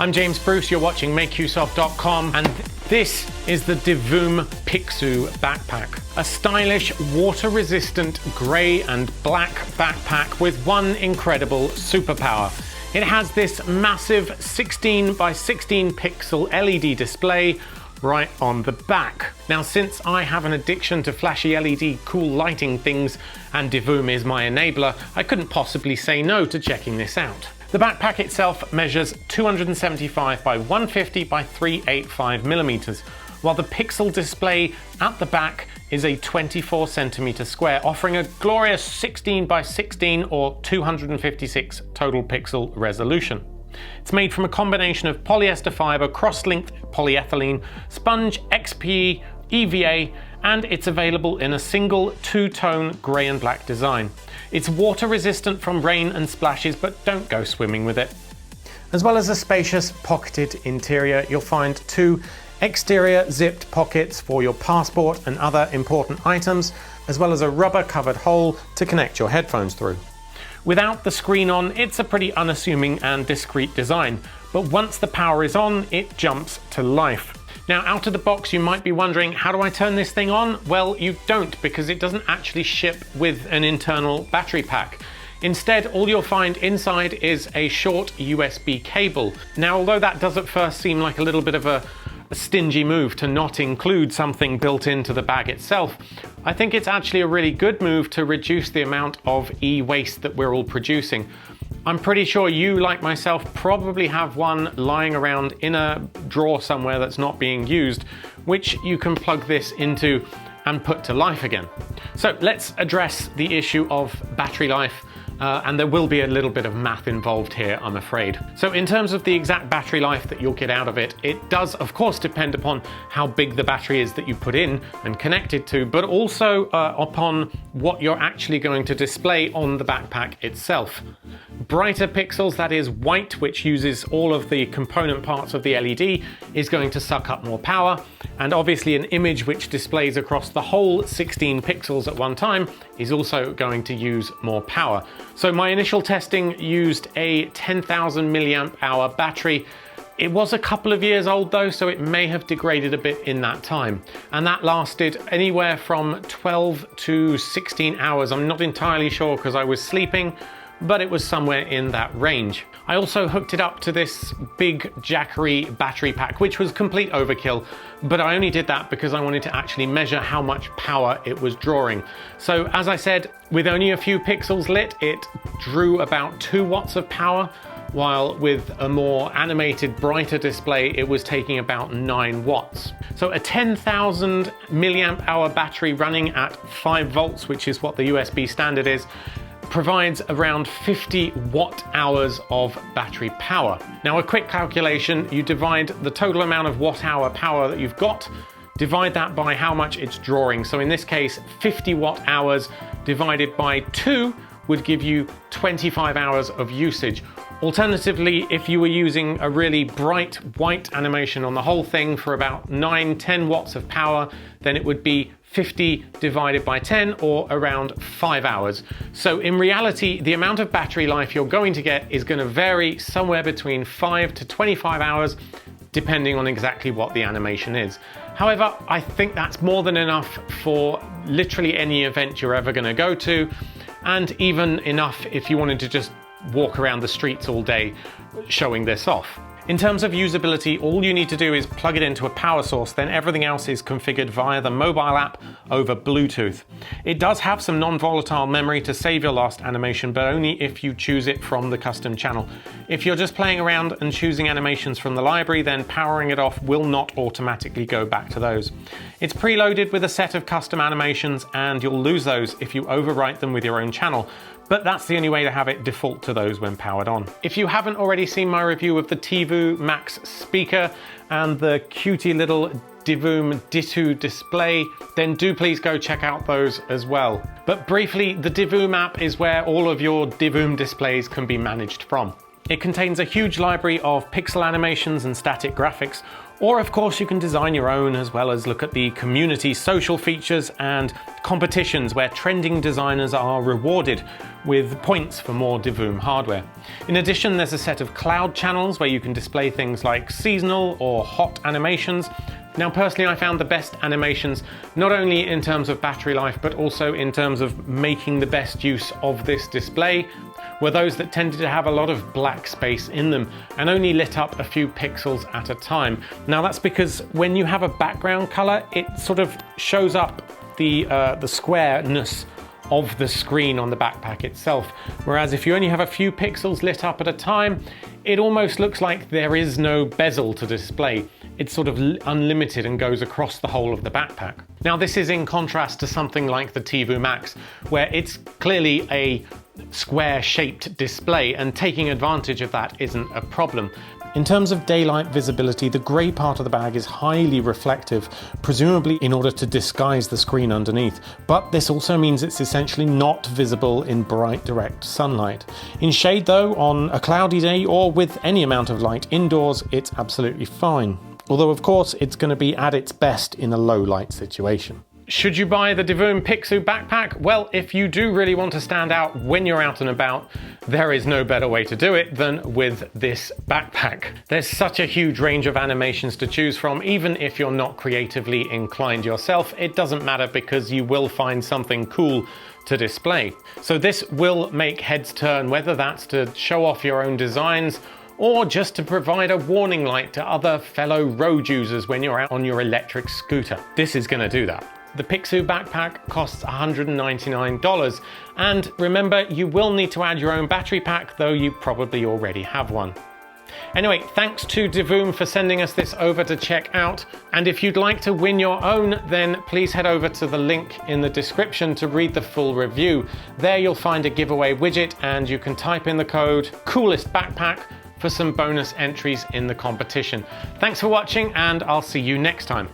I'm James Bruce, you're watching MakeUseOf.com, and this is the Divoom Pixoo Backpack. A stylish, water-resistant grey and black backpack with one incredible superpower. It has this massive 16 by 16 pixel LED display right on the back. Now, since I have an addiction to flashy LED cool lighting things and Divoom is my enabler, I couldn't possibly say no to checking this out. The backpack itself measures 275 by 150 by 385 millimeters, while the pixel display at the back is a 24 centimeter square, offering a glorious 16 by 16 or 256 total pixel resolution. It's made from a combination of polyester fiber, cross-linked polyethylene, sponge, XP, EVA, and it's available in a single two-tone grey and black design. It's water resistant from rain and splashes, but don't go swimming with it. As well as a spacious pocketed interior, you'll find two exterior zipped pockets for your passport and other important items, as well as a rubber covered hole to connect your headphones through. Without the screen on, it's a pretty unassuming and discreet design, but once the power is on, it jumps to life. Now, out of the box, you might be wondering, how do I turn this thing on? Well, you don't, because it doesn't actually ship with an internal battery pack. Instead, all you'll find inside is a short USB cable. Now, although that does at first seem like a little bit of a stingy move to not include something built into the bag itself, I think it's actually a really good move to reduce the amount of e-waste that we're all producing. I'm pretty sure you, like myself, probably have one lying around in a drawer somewhere that's not being used, which you can plug this into and put to life again. So let's address the issue of battery life. And there will be a little bit of math involved here, I'm afraid. So in terms of the exact battery life that you'll get out of it, it does of course depend upon how big the battery is that you put in and connect it to, but also upon what you're actually going to display on the backpack itself. Brighter pixels, that is white, which uses all of the component parts of the LED, is going to suck up more power, and obviously an image which displays across the whole 16 pixels at one time is also going to use more power. So my initial testing used a 10,000 milliamp hour battery. It was a couple of years old though, so it may have degraded a bit in that time. And that lasted anywhere from 12 to 16 hours. I'm not entirely sure because I was sleeping, but it was somewhere in that range. I also hooked it up to this big Jackery battery pack, which was complete overkill, but I only did that because I wanted to actually measure how much power it was drawing. So as I said, with only a few pixels lit, it drew about 2 watts of power, while with a more animated, brighter display, it was taking about 9 watts. So a 10,000 milliamp hour battery running at 5 volts, which is what the USB standard is, provides around 50 watt hours of battery power. Now, a quick calculation, you divide the total amount of watt hour power that you've got, divide that by how much it's drawing. So in this case, 50 watt hours divided by 2 would give you 25 hours of usage. Alternatively, if you were using a really bright white animation on the whole thing for about 9-10 watts of power, then it would be 50 divided by 10, or around 5 hours. So in reality, the amount of battery life you're going to get is going to vary somewhere between 5 to 25 hours, depending on exactly what the animation is. However, I think that's more than enough for literally any event you're ever going to go to, and even enough if you wanted to just walk around the streets all day showing this off. In terms of usability, all you need to do is plug it into a power source, then everything else is configured via the mobile app over Bluetooth. It does have some non-volatile memory to save your last animation, but only if you choose it from the custom channel. If you're just playing around and choosing animations from the library, then powering it off will not automatically go back to those. It's preloaded with a set of custom animations, and you'll lose those if you overwrite them with your own channel. But that's the only way to have it default to those when powered on. If you haven't already seen my review of the Divoom Max speaker and the cutie little Divoom Ditto display, then do please go check out those as well. But briefly, the Divoom app is where all of your Divoom displays can be managed from. It contains a huge library of pixel animations and static graphics, or of course you can design your own, as well as look at the community social features and competitions where trending designers are rewarded with points for more Divoom hardware. In addition, there's a set of cloud channels where you can display things like seasonal or hot animations. Now personally, I found the best animations not only in terms of battery life but also in terms of making the best use of this display were those that tended to have a lot of black space in them and only lit up a few pixels at a time. Now that's because when you have a background color, it sort of shows up the squareness of the screen on the backpack itself, whereas if you only have a few pixels lit up at a time, it almost looks like there is no bezel to display. It's sort of unlimited and goes across the whole of the backpack. Now this is in contrast to something like the Divoom Max, where it's clearly a square-shaped display, and taking advantage of that isn't a problem. In terms of daylight visibility, the grey part of the bag is highly reflective, presumably in order to disguise the screen underneath, but this also means it's essentially not visible in bright direct sunlight. In shade though, on a cloudy day or with any amount of light indoors, it's absolutely fine. Although of course it's going to be at its best in a low light situation. Should you buy the Divoom Pixoo Backpack? Well, if you do really want to stand out when you're out and about, there is no better way to do it than with this backpack. There's such a huge range of animations to choose from. Even if you're not creatively inclined yourself, it doesn't matter because you will find something cool to display. So this will make heads turn, whether that's to show off your own designs or just to provide a warning light to other fellow road users when you're out on your electric scooter. This is going to do that. The Pixoo Backpack costs $199, and remember, you will need to add your own battery pack, though you probably already have one. Anyway, thanks to Divoom for sending us this over to check out, and if you'd like to win your own, then please head over to the link in the description to read the full review. There you'll find a giveaway widget, and you can type in the code COOLESTBackpack for some bonus entries in the competition. Thanks for watching, and I'll see you next time.